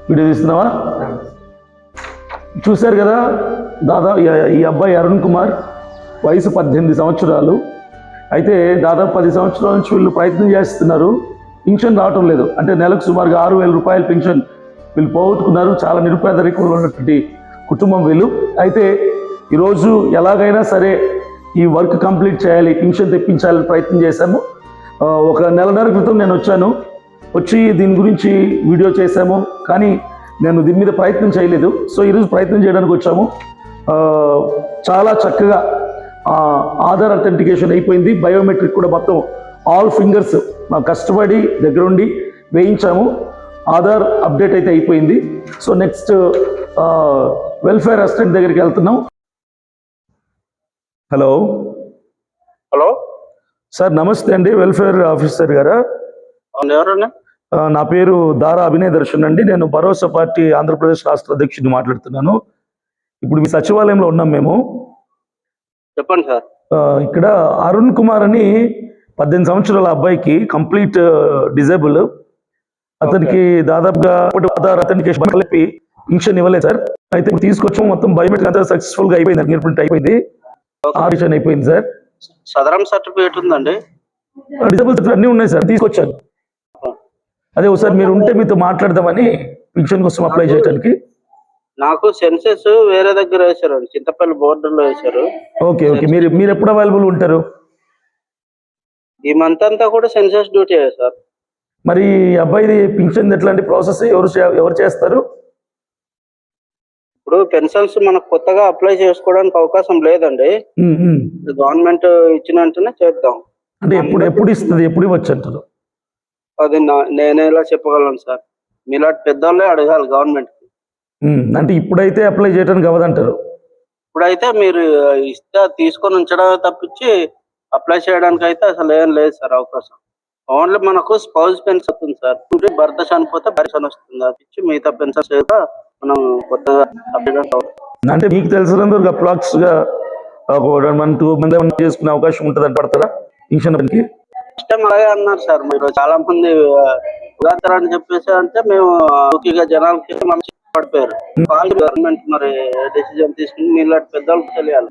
Video తీస్తున్నావా? చూశారు కదా, దాదాపు ఈ అబ్బాయి అరుణ్ కుమార్ వయసు 18 సంవత్సరాలు. అయితే దాదాపు 10 సంవత్సరాల నుంచి వీళ్ళు ప్రయత్నం చేస్తున్నారు, పింఛన్ రావటం లేదు. అంటే నెలకు సుమారుగా 6,000 రూపాయల పింఛన్ వీళ్ళు పోగొట్టుకున్నారు. చాలా నిరుపేదరికంలో ఉన్నటువంటి కుటుంబం వీళ్ళు. అయితే ఈరోజు ఎలాగైనా సరే ఈ వర్క్ కంప్లీట్ చేయాలి, పింఛన్ తెప్పించాలని ప్రయత్నం చేశాము. ఒక నెలన్నర క్రితం నేను వచ్చి దీని గురించి వీడియో చేశాము, కానీ నేను దీని మీద ప్రయత్నం చేయలేదు. సో ఈరోజు ప్రయత్నం చేయడానికి వచ్చాము. చాలా చక్కగా ఆధార్ అథెంటికేషన్ అయిపోయింది, బయోమెట్రిక్ కూడా మొత్తం ఆల్ ఫింగర్స్ కష్టపడి దగ్గరుండి వేయించాము. ఆధార్ అప్డేట్ అయితే అయిపోయింది. సో నెక్స్ట్ వెల్ఫేర్ అసిస్టెంట్ దగ్గరికి వెళ్తున్నాం. హలో సార్, నమస్తే అండి, వెల్ఫేర్ ఆఫీసర్ గారా? ఎవరన్నా? నా పేరు దారా అభినయ దర్శన్ అండి. నేను భరోసా పార్టీ ఆంధ్రప్రదేశ్ రాష్ట్ర అధ్యక్షుడిని మాట్లాడుతున్నాను. ఇప్పుడు మీ సచివాలయంలో ఉన్నాం మేము. చెప్పండి సార్. ఇక్కడ అరుణ్ కుమార్ అని 18 సంవత్సరాల అబ్బాయికి కంప్లీట్ డిజేబుల్. అతనికి దాదాపుగా ఆధార్ అథెంటికేషన్ కలిపి పింఛన్ ఇవ్వలేదు సార్. అయితే తీసుకొచ్చాము, మొత్తం బయోమెట్రిక్ అంతా సక్సెస్ఫుల్ గా అయిపోయింది, ఫింగర్ ప్రింట్ అయిపోయింది, ఆడిషన్ అయిపోయింది సార్. సదరం సర్టిఫికేట్ ఉందండి, డిజేబుల్ సర్టిఫికేట్ అన్నీ ఉన్నాయి సార్, తీసుకొచ్చాను. అదే ఒకసారి మీరు ఉంటే మీతో మాట్లాడదామని పింఛన్ కోసం అప్లై చేయడానికి. నాకు సెన్సెస్ వేరే దగ్గర వేశారు, చింతపల్లి బోర్డర్లో వేశారు. ఓకే, మీరు ఎప్పుడు అవైలబుల్ ఉంటారు? ఈ మంత్ అంతా కూడా సెన్సెస్ డ్యూటీ సార్. మరి అబ్బాయిది పింఛన్ ఎట్లాంటి ప్రాసెస్ ఎవరు చేస్తారు? ఇప్పుడు పెన్షన్స్ మనకు కొత్తగా అప్లై చేసుకోవడానికి అవకాశం లేదండి. గవర్నమెంట్ ఇచ్చిన వెంటనే చేద్దాం. అంటే ఎప్పుడు ఇస్తుంది, ఎప్పుడు ఇవ్వచ్చు అంటారు? అది నేనే ఎలా చెప్పగలను సార్, మీలాంటి పెద్దవాళ్ళే అడగాలి గవర్నమెంట్. అంటే ఇప్పుడైతే అప్లై చేయడానికి అవ్వదంటారు? ఇప్పుడైతే మీరు ఇస్తే తీసుకొని ఉంచడమే తప్పించి అప్లై చేయడానికి అయితే అసలు ఏం లేదు సార్ అవకాశం. ఓన్లీ మనకు స్పౌస్ పెన్షన్ వస్తుంది సార్, భర్త చనిపోతే పెన్షన్ వస్తుంది, అది మిగతా పెన్షన్స్ మనం కొత్తగా అప్డేట్ అవుతుంది. అంటే మీకు తెలిసినందుకు అప్రాక్స్ గా 1 month 2 months చేసుకునే అవకాశం ఉంటుంది అని పడతారా పింఛన్? ఇష్టం అలాగే అన్నారు సార్. మీరు చాలా మంది ఉదాహరణ చెప్పేసి అంటే మేము జనాలకి మంచి పడిపోయారు. గవర్నమెంట్ మరి డెసిజన్ తీసుకుని మీలాంటి పెద్దవాళ్ళకి తెలియాలి.